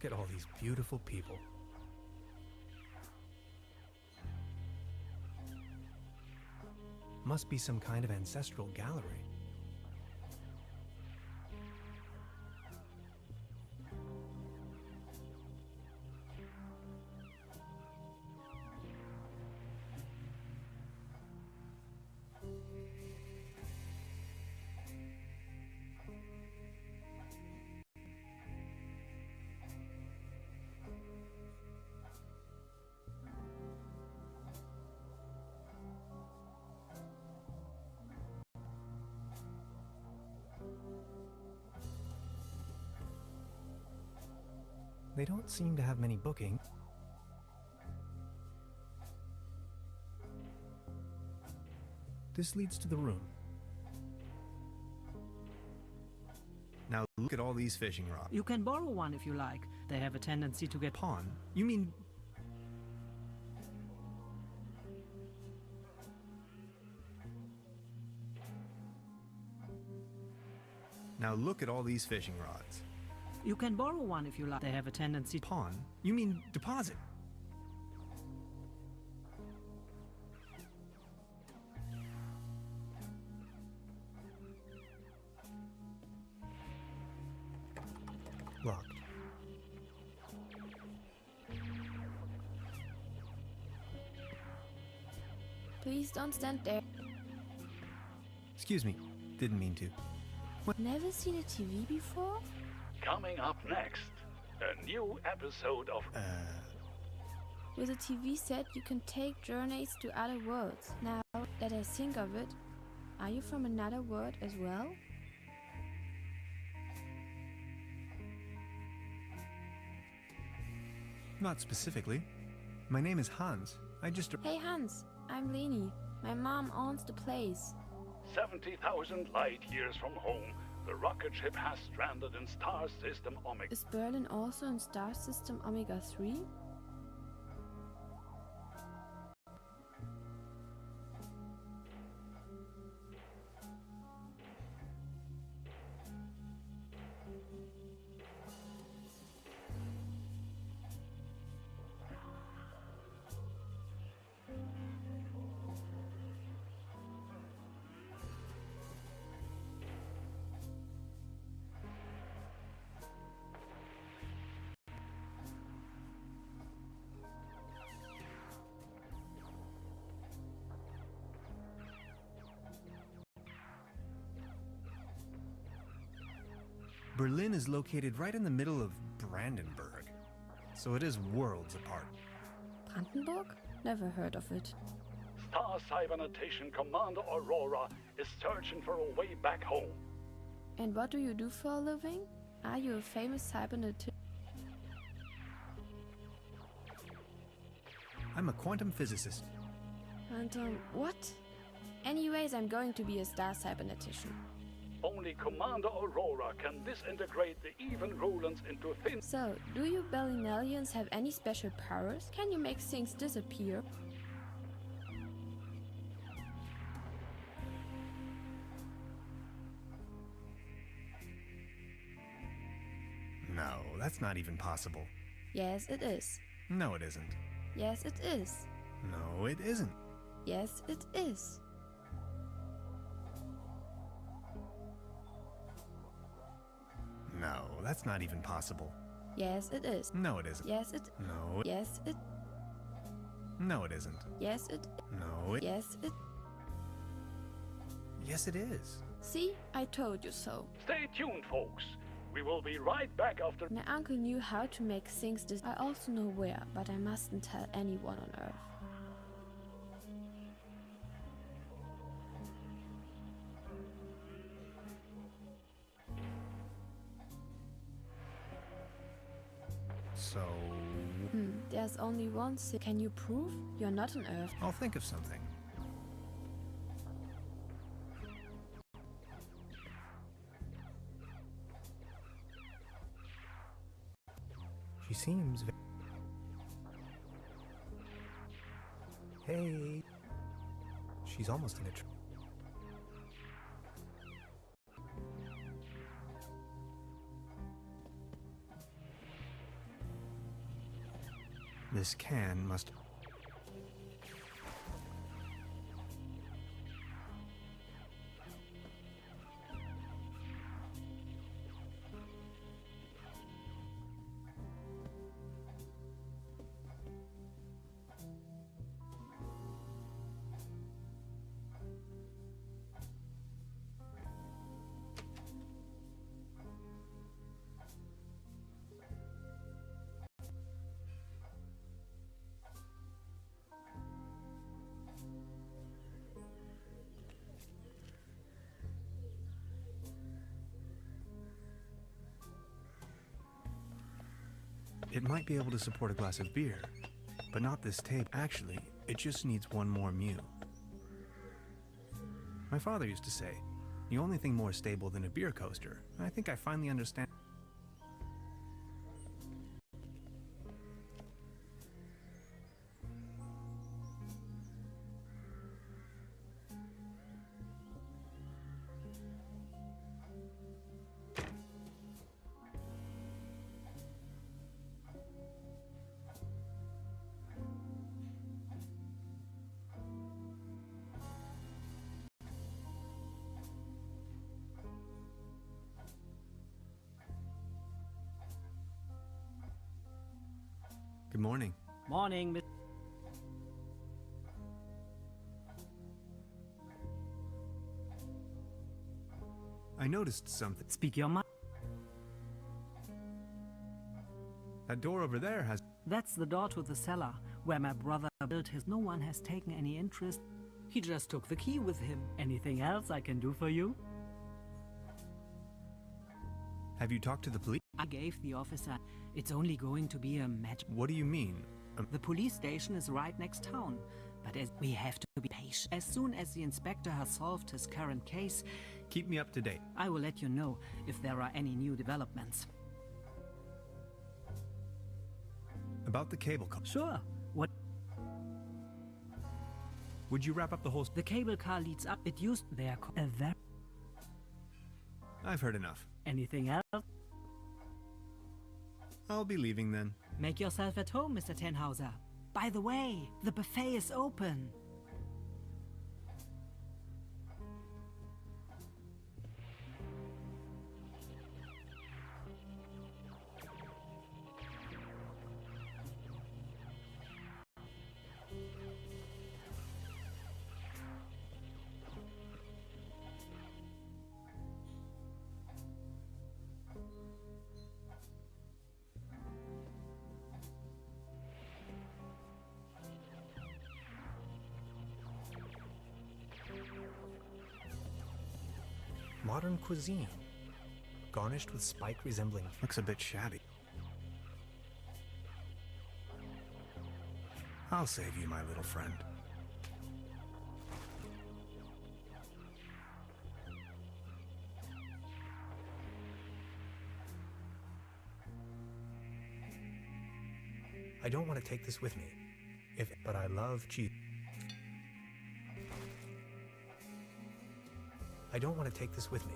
Look at all these beautiful people. Must be some kind of ancestral gallery. They don't seem to have many bookings. This leads to the room. Now look at all these fishing rods. You can borrow one if you like. They have a tendency to get... Pawn? You mean... Now look at all these fishing rods. You can borrow one if you like. They have a tendency... Pawn? You mean deposit? Locked. Please don't stand there. Excuse me. Didn't mean to. What? Never seen a TV before? Coming up next, a new episode of... With a TV set, you can take journeys to other worlds. Now that I think of it, are you from another world as well? Not specifically. My name is Hans. I just... Hey Hans, I'm Leni. My mom owns the place. 70,000 light years from home, the rocket ship has stranded in Star System Omega. Is Berlin also in Star System Omega 3? Berlin is located right in the middle of Brandenburg, so it is worlds apart. Brandenburg? Never heard of it. Star Cybernetation Commander Aurora is searching for a way back home. And what do you do for a living? Are you a famous cybernetician? I'm a quantum physicist. And what? Anyways, I'm going to be a star cybernetician. Only Commander Aurora can disintegrate the even rulings into thin... So, do you Berlinellians have any special powers? Can you make things disappear? No, that's not even possible. Yes, it is. No, it isn't. Yes, it is. No, it isn't. Yes, it is. No, that's not even possible. Yes, it is. No, it isn't. Yes, it... No. Yes, it... No, it isn't. Yes, it... No, it... Yes, it... Yes, it is. See? I told you so. Stay tuned, folks. We will be right back after... My uncle knew how to make things I also know where, but I mustn't tell anyone on Earth. So... There's only one thing. Can you prove you're not on Earth? I'll think of something. She seems... Hey... She's almost in a... This can must... It might be able to support a glass of beer, but not this table. Actually, it just needs one more mew. My father used to say, the only thing more stable than a beer coaster. I think I finally understand. Good morning. Morning, Miss. I noticed something. Speak your mind. That door over there has... That's the door to the cellar, where my brother built his. No one has taken any interest. He just took the key with him. Anything else I can do for you? Have you talked to the police? I gave the officer. It's only going to be a match. What do you mean? The police station is right next town. But as we have to be patient. As soon as the inspector has solved his current case, Keep me up to date. I will let you know if there are any new developments. About the cable car. Sure. What? Would you wrap up the whole... The cable car leads up. It used their... I've heard enough. Anything else? I'll be leaving then. Make yourself at home, Mr. Tenhauser. By the way, the buffet is open. Modern cuisine. Garnished with spike resembling... Looks a bit shabby. I'll save you, my little friend. I don't want to take this with me. But I love cheese. I don't want to take this with me.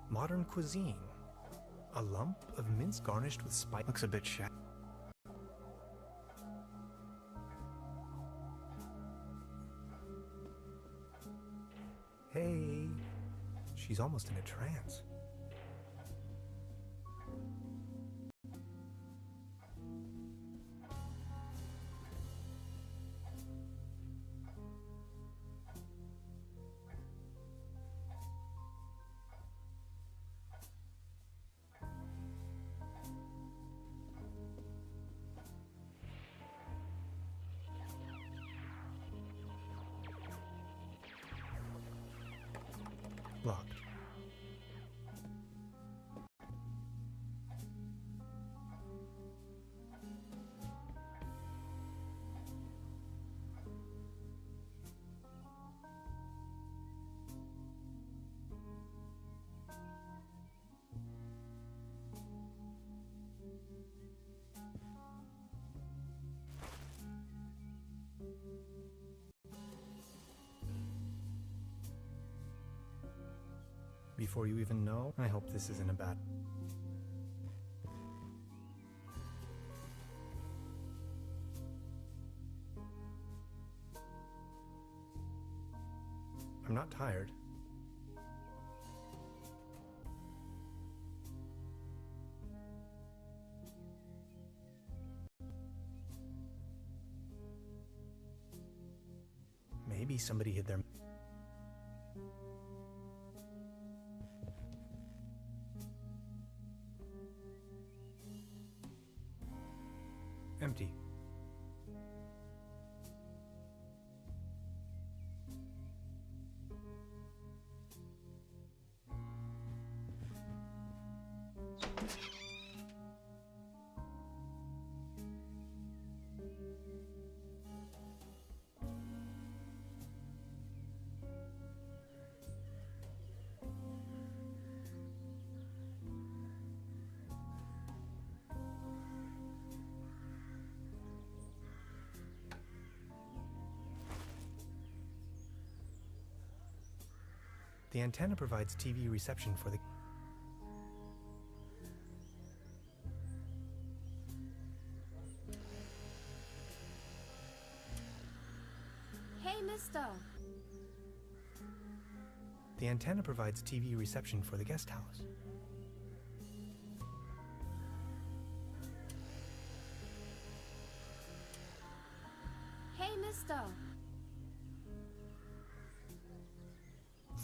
Modern cuisine. A lump of mince garnished with spice. Looks a bit shabby. Hey, she's almost in a trance. Locked. Before you even know, I hope this isn't a bad... I'm not tired. Maybe somebody hid their... Empty. The antenna provides TV reception for the... Hey, mister! The antenna provides TV reception for the guest house. Hey, mister!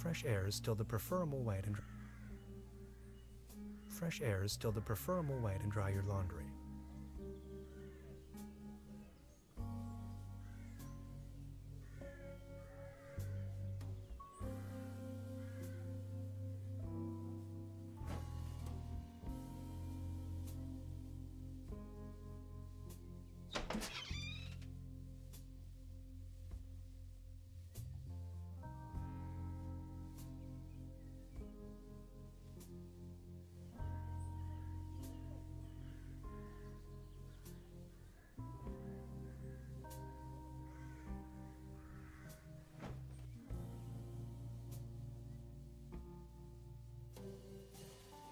Fresh air is still the preferable way to... Fresh air is still the preferable way to dry your laundry.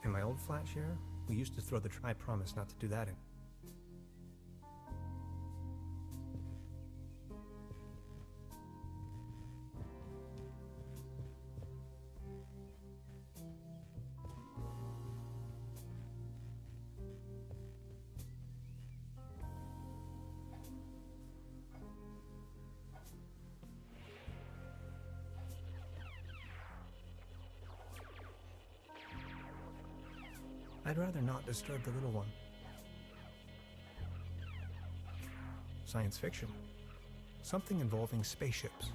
In my old flat share, we used to throw the... I promise not to do that in. I'd rather not disturb the little one. Science fiction. Something involving spaceships.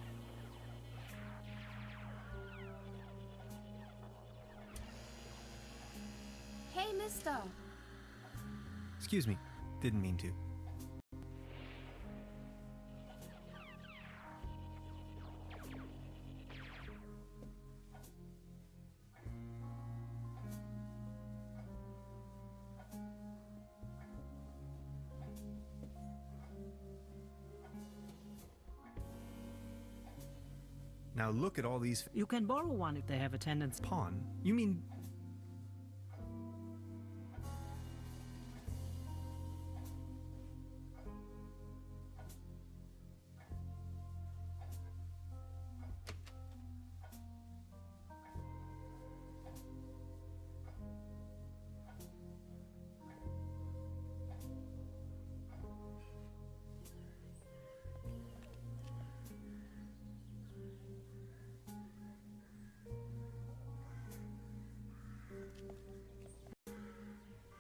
Hey, mister! Excuse me, didn't mean to. Now look at all these... You can borrow one if they have attendance. Pawn? You mean...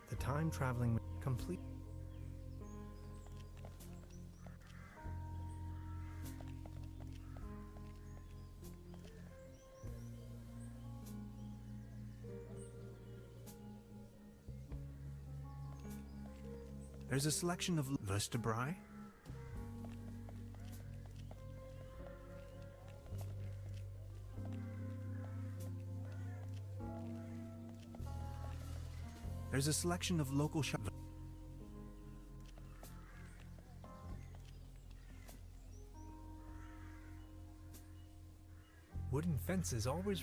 The time traveling complete. There's a selection of vertebrae. There's a selection of local shops. Wooden fences always...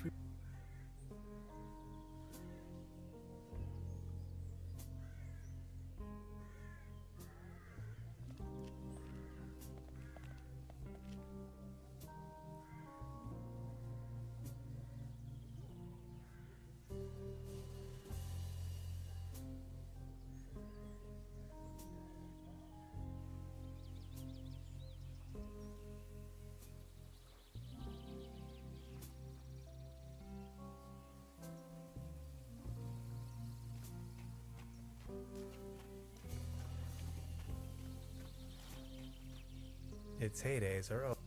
Its heydays are over.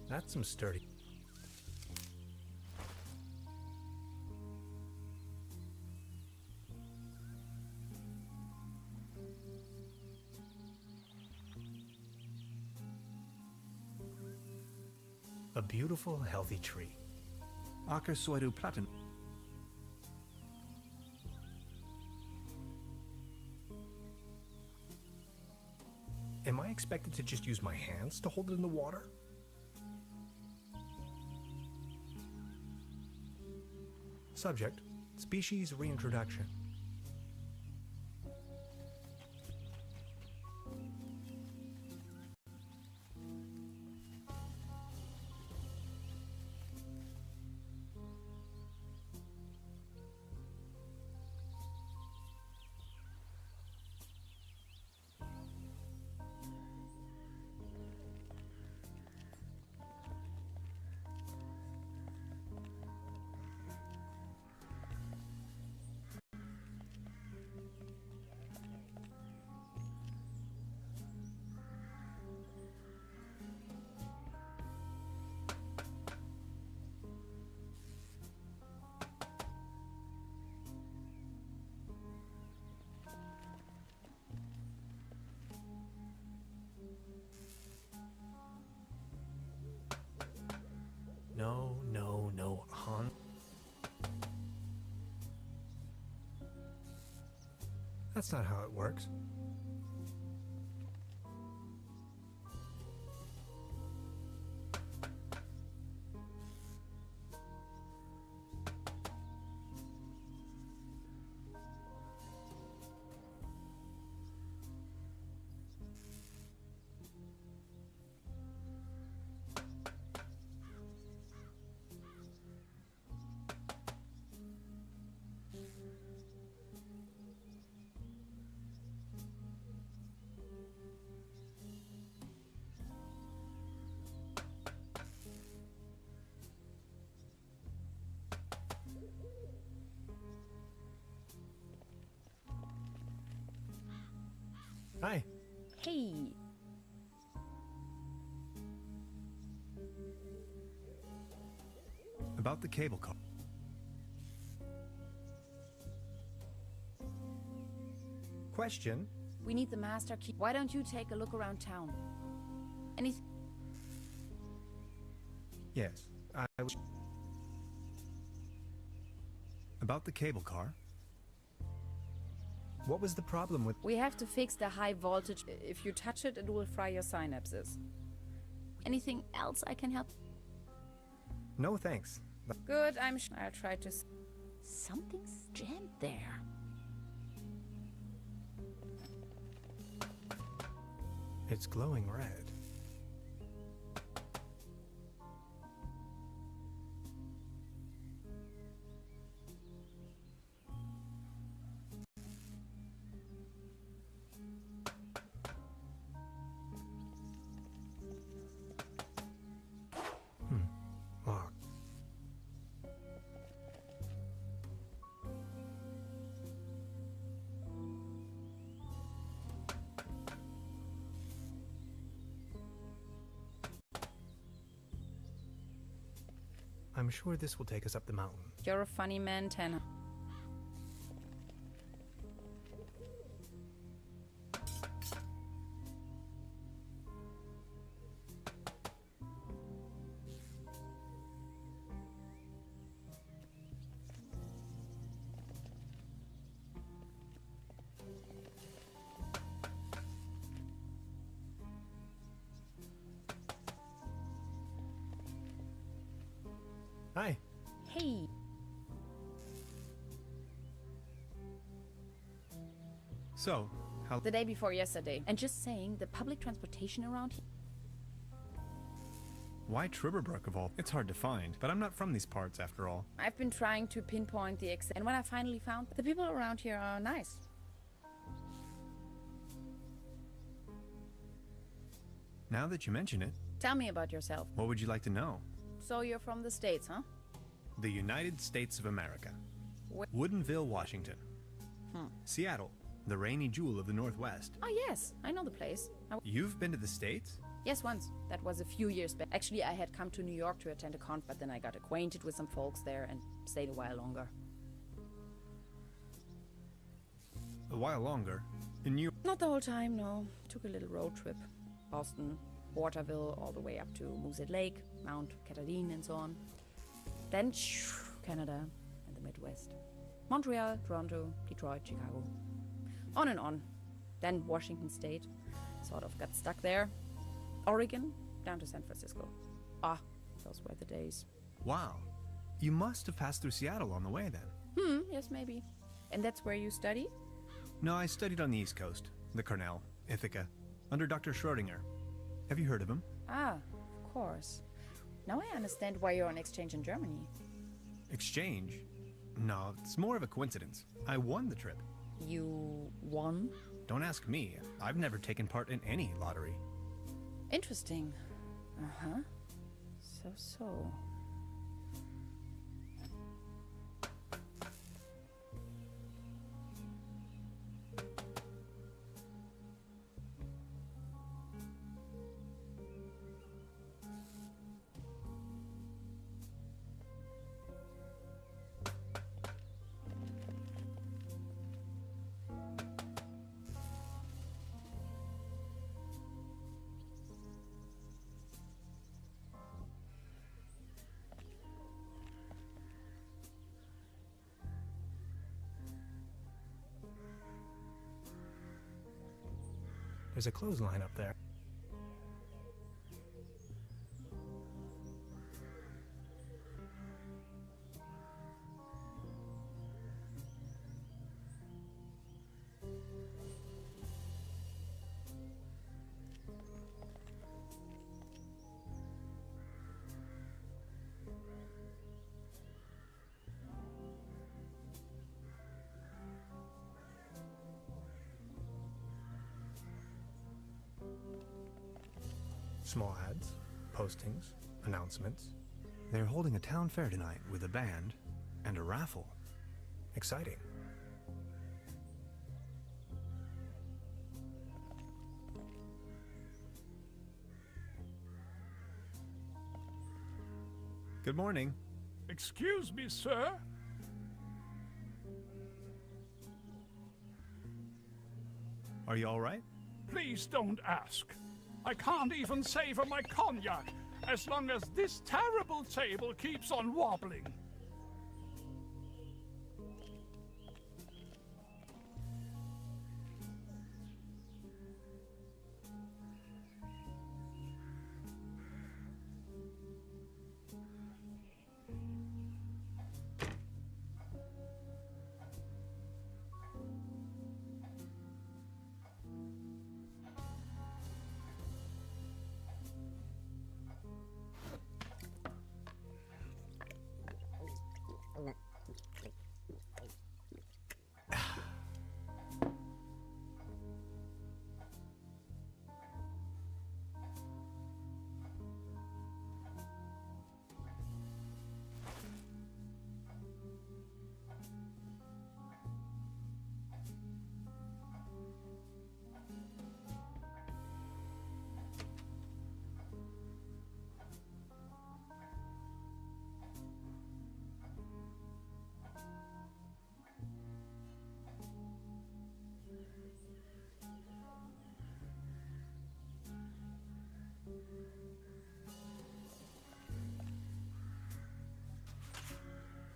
That's some sturdy. A beautiful, healthy tree. Aker soidu platin. Am I expected to just use my hands to hold it in the water? Subject: species reintroduction. No, Han. That's not how it works. Hi. Hey. About the cable car. Question? We need the master key. Why don't you take a look around town? Anything? Yes, I was. About the cable car. What was the problem with? We have to fix the high voltage. If you touch it, it will fry your synapses. Anything else I can help? No thanks. Good, I'll try to... Something's jammed there. It's glowing red. Locked. I'm sure this will take us up the mountain. You're a funny man, Tanner. Hi. Hey. So, how... The day before yesterday. And just saying, the public transportation around here... Why TRUBERBROOK of all? It's hard to find, but I'm not from these parts after all. I've been trying to pinpoint the exact... And when I finally found... The people around here are nice. Now that you mention it, Tell me about yourself. what would you like to know? So you're from the States, huh? The United States of America. Woodinville, Washington. Seattle, the rainy jewel of the Northwest. Oh, yes, I know the place. You've been to the States? Yes, once. That was a few years back. Actually, I had come to New York to attend a conf, but then I got acquainted with some folks there and stayed a while longer. A while longer? In New York? Not the whole time, no. Took a little road trip. Boston, Waterville, all the way up to Moosehead Lake, Mount Catalina, and so on. Then, Canada and the Midwest. Montreal, Toronto, Detroit, Chicago. On and on. Then Washington State. Sort of got stuck there. Oregon, down to San Francisco. Ah, those were the days. Wow. You must have passed through Seattle on the way then. Yes, maybe. And that's where you study? No, I studied on the East Coast. The Cornell, Ithaca, under Dr. Schrodinger. Have you heard of him? Ah, of course. Now I understand why you're on exchange in Germany. Exchange? No, it's more of a coincidence. I won the trip. You won? Don't ask me. I've never taken part in any lottery. Interesting. Uh-huh. So. There's a clothesline up there. Small ads, postings, announcements. They're holding a town fair tonight with a band and a raffle. Exciting. Good morning. Excuse me, sir. Are you all right? Please don't ask. I can't even savor my cognac as long as this terrible table keeps on wobbling.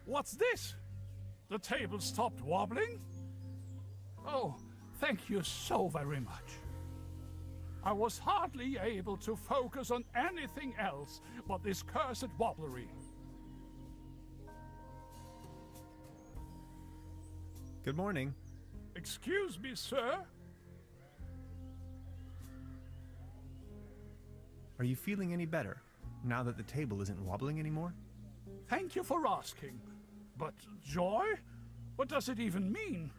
What's this? The table stopped wobbling? Oh, thank you so very much. I was hardly able to focus on anything else but this cursed wobblery. Good morning. Excuse me, sir? Are you feeling any better now that the table isn't wobbling anymore? Thank you for asking. But joy? What does it even mean?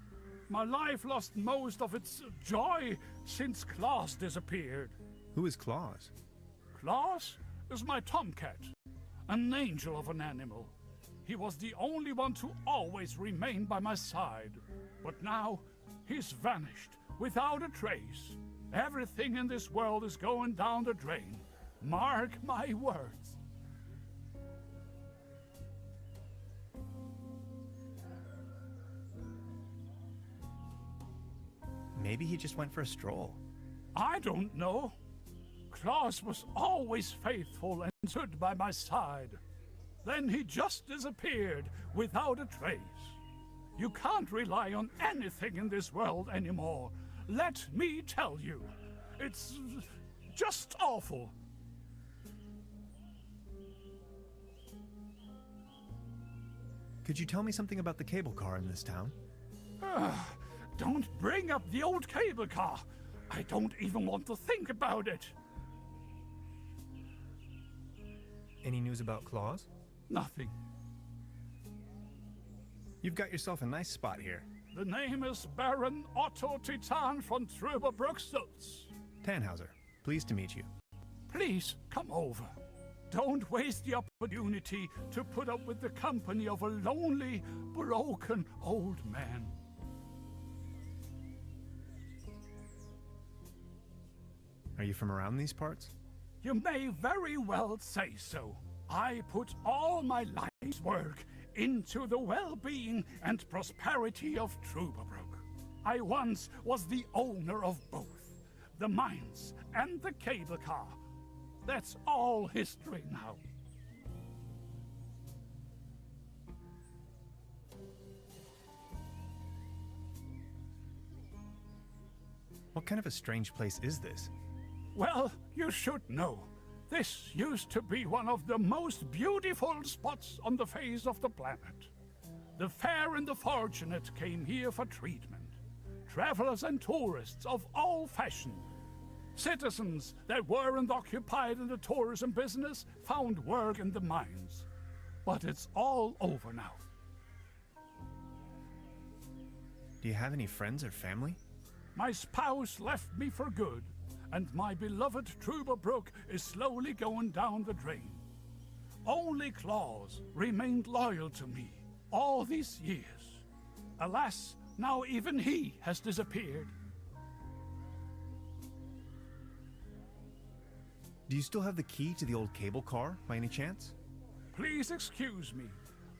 My life lost most of its joy since Klaus disappeared. Who is Claus? Klaus is my tomcat, an angel of an animal. he was the only one to always remain by my side. But now, he's vanished, without a trace. Everything in this world is going down the drain. Mark my words. Maybe he just went for a stroll. I don't know. Claus was always faithful and stood by my side. Then he just disappeared without a trace. You can't rely on anything in this world anymore. Let me tell you. It's just awful. Could you tell me something about the cable car in this town? Don't bring up the old cable car. I don't even want to think about it. Any news about Claus? Nothing. You've got yourself a nice spot here. The name is Baron Otto Titan von TRUBERBROOK Sulz. Tannhauser, pleased to meet you. Please come over. Don't waste the opportunity to put up with the company of a lonely, broken old man. Are you from around these parts? You may very well say so. I put all my life's work into the well-being and prosperity of TRUBERBROOK. I once was the owner of both, the mines and the cable car. That's all history now. What kind of a strange place is this? Well, you should know. This used to be one of the most beautiful spots on the face of the planet. The fair and the fortunate came here for treatment. Travelers and tourists of all fashion. Citizens that weren't occupied in the tourism business found work in the mines. But it's all over now. Do you have any friends or family? My spouse left me for good, and my beloved TRUBERBROOK is slowly going down the drain. Only Claus remained loyal to me all these years. Alas, now even he has disappeared. Do you still have the key to the old cable car, by any chance? Please excuse me,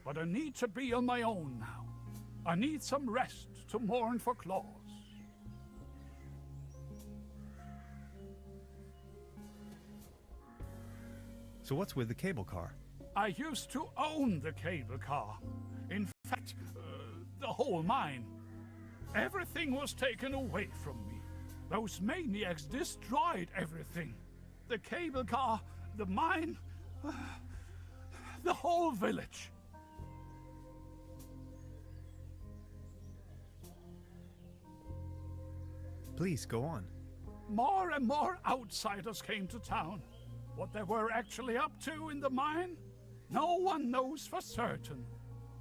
but I need to be on my own now. I need some rest to mourn for Claus. So what's with the cable car? I used to own the cable car. In fact, the whole mine. Everything was taken away from me. Those maniacs destroyed everything. The cable car, the mine, the whole village. Please, go on. More and more outsiders came to town. What they were actually up to in the mine, no one knows for certain.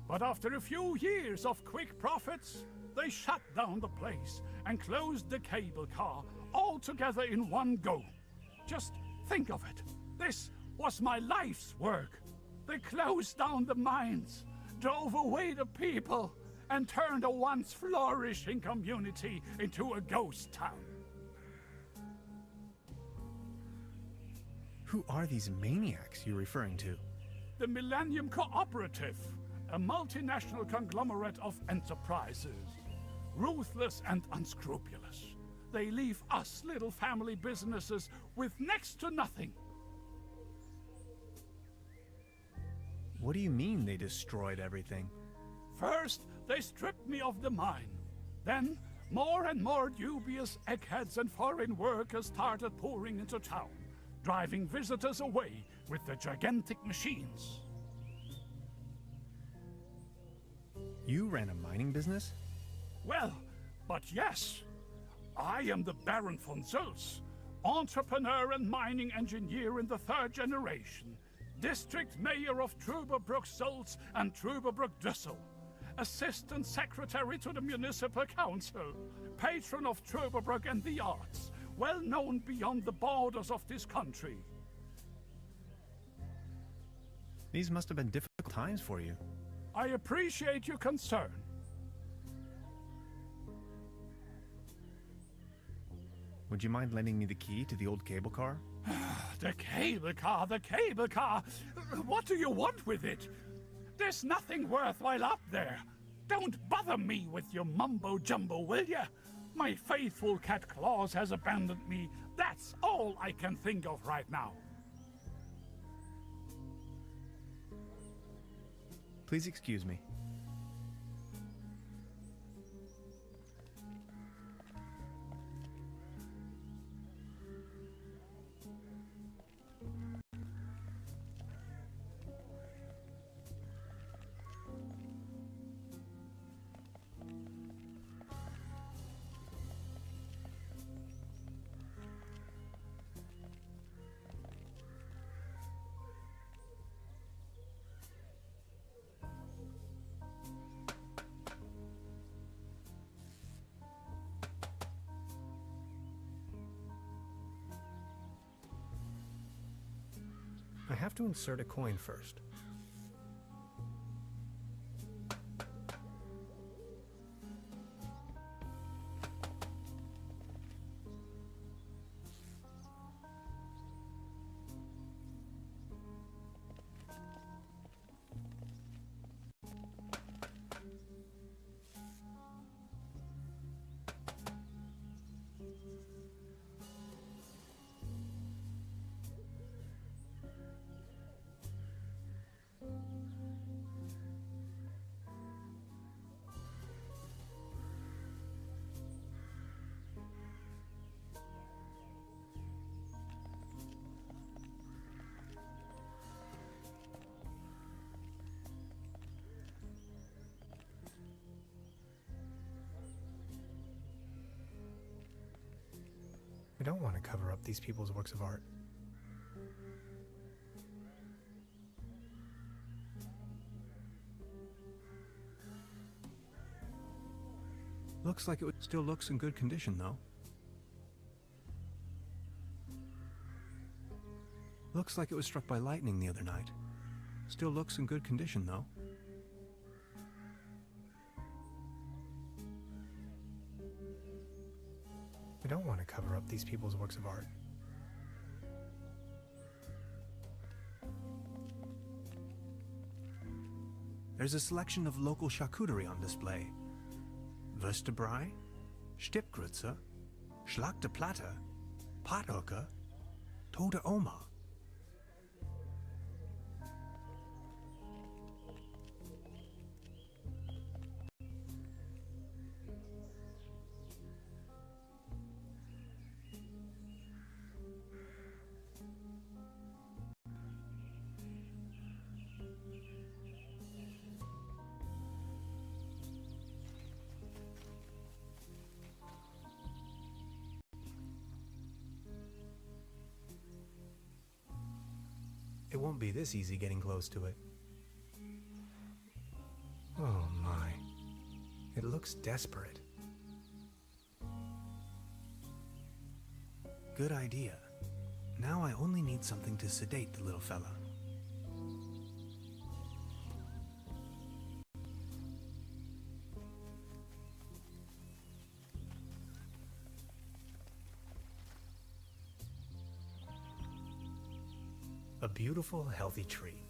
But after a few years of quick profits, they shut down the place and closed the cable car altogether in one go. Just think of it. This was my life's work. They closed down the mines, drove away the people, and turned a once flourishing community into a ghost town. Who are these maniacs you're referring to? The Millennium Cooperative, a multinational conglomerate of enterprises. Ruthless and unscrupulous. They leave us little family businesses with next to nothing. What do you mean they destroyed everything? First, they stripped me of the mine. Then, more and more dubious eggheads and foreign workers started pouring into town, driving visitors away with the gigantic machines. You ran a mining business? Well, but yes. I am the Baron von Sulz, entrepreneur and mining engineer in the third generation, district mayor of TRUBERBROOK Sulz and TRUBERBROOK Düssel, assistant secretary to the municipal council, patron of TRUBERBROOK and the arts, well known beyond the borders of this country. These must have been difficult times for you. I appreciate your concern. Would you mind lending me the key to the old cable car? The cable car, the cable car! What do you want with it? There's nothing worthwhile up there. Don't bother me with your mumbo-jumbo, will ya? My faithful cat Claus has abandoned me. That's all I can think of right now. Please excuse me. I have to insert a coin first. I don't want to cover up these people's works of art. Looks like it still looks in good condition, though. Looks like it was struck by lightning the other night. Still looks in good condition, though. I don't want to cover up these people's works of art. There's a selection of local charcuterie on display. Würstebrei, Stippgrütze, Schlachte Platte, Pathöcke, Tote Oma. It won't be this easy getting close to it. Oh my. It looks desperate. Good idea. Now I only need something to sedate the little fella. A beautiful, healthy tree.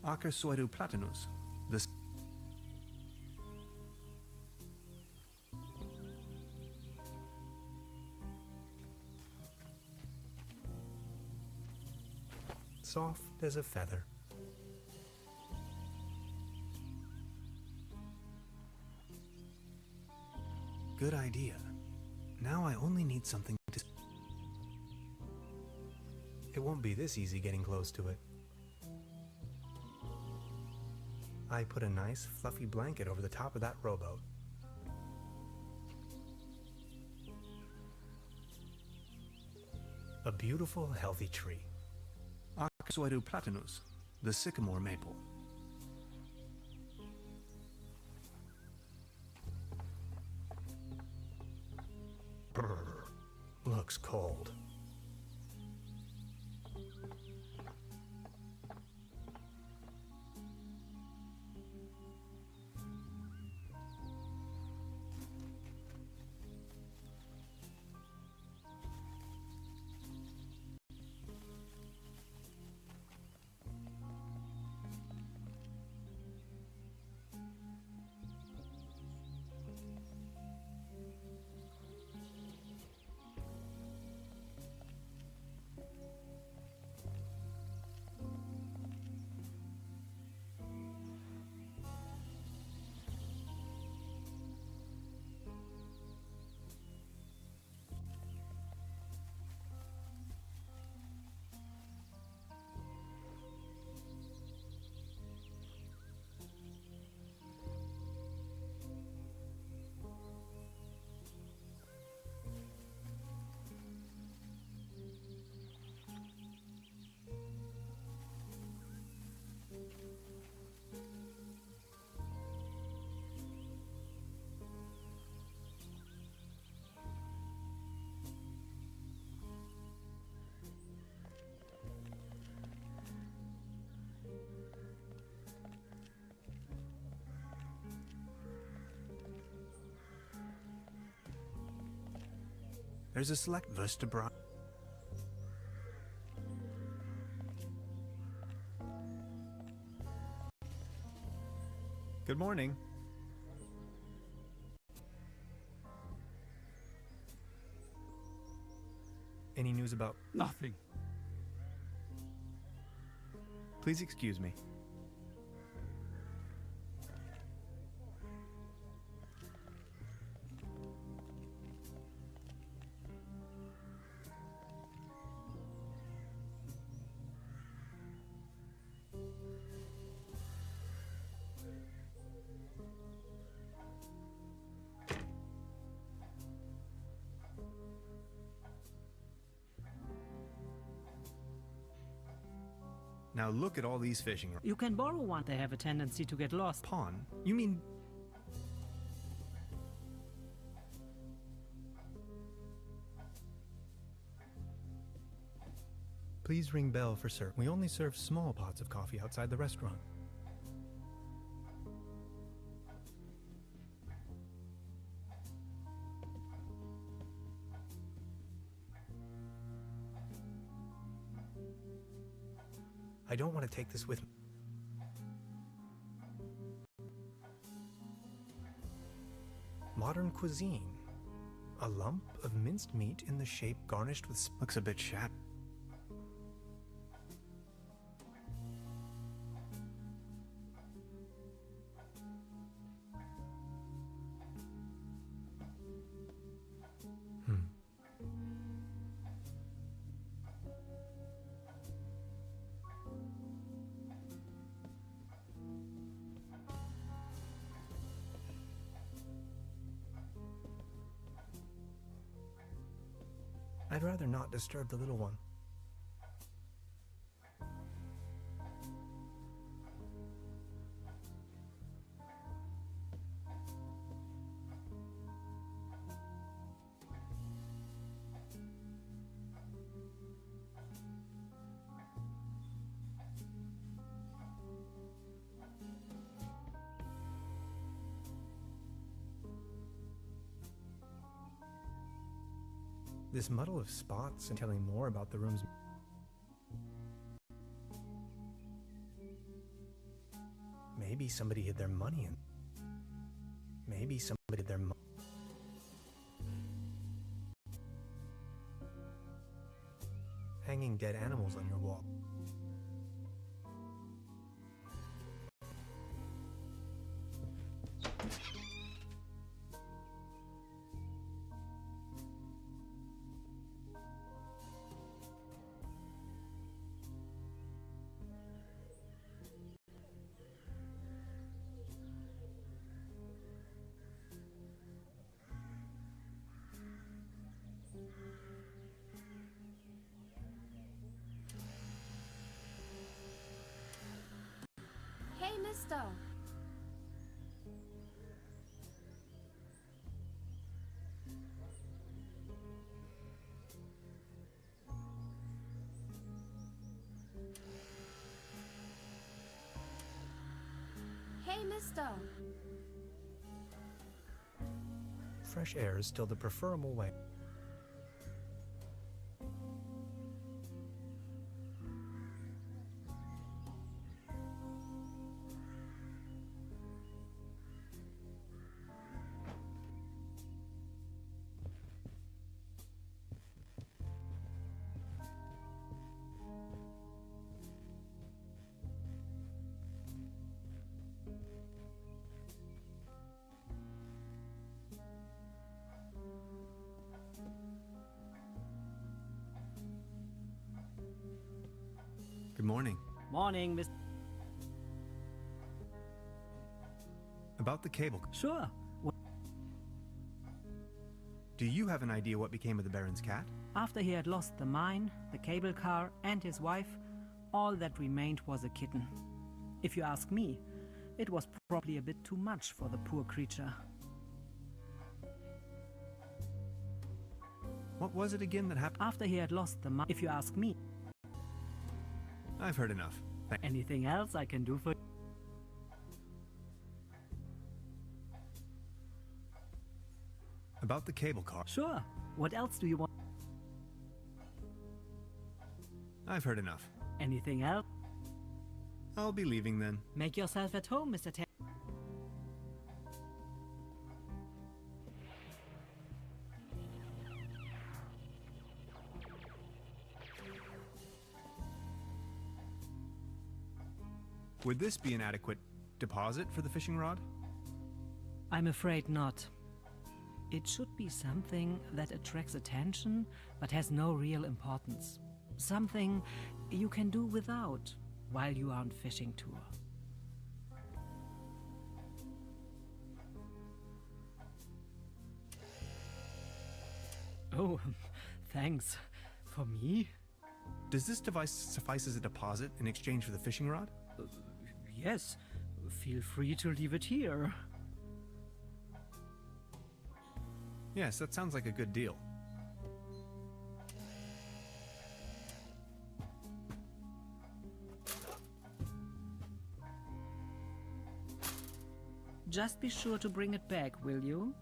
Acer soidu platanus. This Soft as a feather. good idea. Now I only need something to... It won't be this easy getting close to it. I put a nice fluffy blanket over the top of that rowboat. A beautiful, healthy tree. Acer platanus, the sycamore maple. Brr, looks cold. There's a select vertebra. Good morning. Any news about... Nothing. Please excuse me. Now look at all these fishing rods. You can borrow one. They have a tendency to get lost. Pawn? You mean... Please ring bell for sir. We only serve small pots of coffee outside the restaurant. I don't want to take this with me. Modern cuisine. A lump of minced meat in the shape garnished with... Looks a bit shat. I'd rather not disturb the little one. This muddle of spots and telling more about the room's... Maybe somebody hid their money in... Maybe somebody hid their money... Hanging dead animals on your wall. Hey, mister! Hey, mister! Fresh air is still the preferable way. Good morning. Morning, Miss... About the cable. Sure. Do you have an idea what became of the Baron's cat? After he had lost the mine, the cable car, and his wife, all that remained was a kitten. If you ask me, it was probably a bit too much for the poor creature. What was it again that happened? After he had lost the mine, if you ask me, I've heard enough. anything else I can do for you? About the cable car. Sure. What else do you want? I've heard enough. Anything else? I'll be leaving then. Make yourself at home, Mr. Taylor. Would this be an adequate deposit for the fishing rod? I'm afraid not. It should be something that attracts attention but has no real importance. Something you can do without while you are on fishing tour. Oh, thanks. For me? Does this device suffice as a deposit in exchange for the fishing rod? Yes. Feel free to leave it here. Yes, that sounds like a good deal. Just be sure to bring it back, will you?